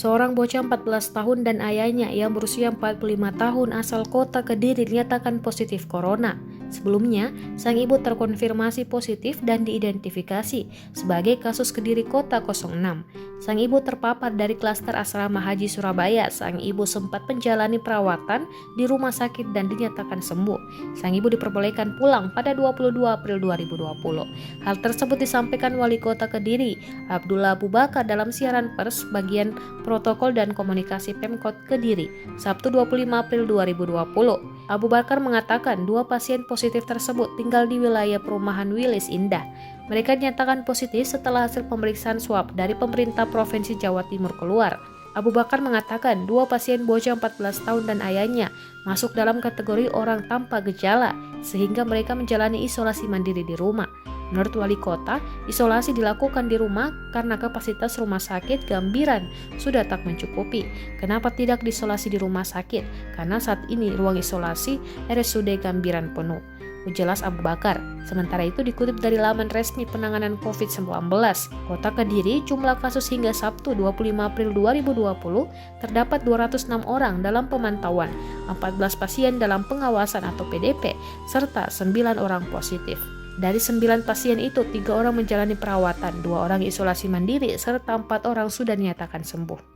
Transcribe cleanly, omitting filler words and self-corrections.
Seorang bocah 14 tahun dan ayahnya yang berusia 45 tahun asal kota Kediri dinyatakan positif corona. Sebelumnya, sang ibu terkonfirmasi positif dan diidentifikasi sebagai kasus Kediri Kota 06. Sang ibu terpapar dari klaster asrama haji Surabaya. Sang ibu sempat menjalani perawatan di rumah sakit dan dinyatakan sembuh. Sang ibu diperbolehkan pulang pada 22 April 2020. Hal tersebut disampaikan Wali Kota Kediri, Abdullah Abu Bakar dalam siaran pers bagian Protokol dan Komunikasi Pemkot Kediri, Sabtu 25 April 2020. Abu Bakar mengatakan 2 pasien positif tersebut tinggal di wilayah perumahan Wilis Indah. Mereka dinyatakan positif setelah hasil pemeriksaan swab dari pemerintah Provinsi Jawa Timur keluar. Abu Bakar mengatakan 2 pasien bocah 14 tahun dan ayahnya masuk dalam kategori orang tanpa gejala, sehingga mereka menjalani isolasi mandiri di rumah. Menurut Wali Kota, isolasi dilakukan di rumah karena kapasitas rumah sakit Gambiran sudah tak mencukupi. Kenapa tidak diisolasi di rumah sakit? Karena saat ini ruang isolasi RSUD Gambiran penuh, ujelas Abu Bakar. Sementara itu dikutip dari laman resmi penanganan COVID-19 Kota Kediri, jumlah kasus hingga Sabtu 25 April 2020 terdapat 206 orang dalam pemantauan, 14 pasien dalam pengawasan atau PDP, serta 9 orang positif. Dari 9 pasien itu, 3 orang menjalani perawatan, 2 orang isolasi mandiri, serta 4 orang sudah dinyatakan sembuh.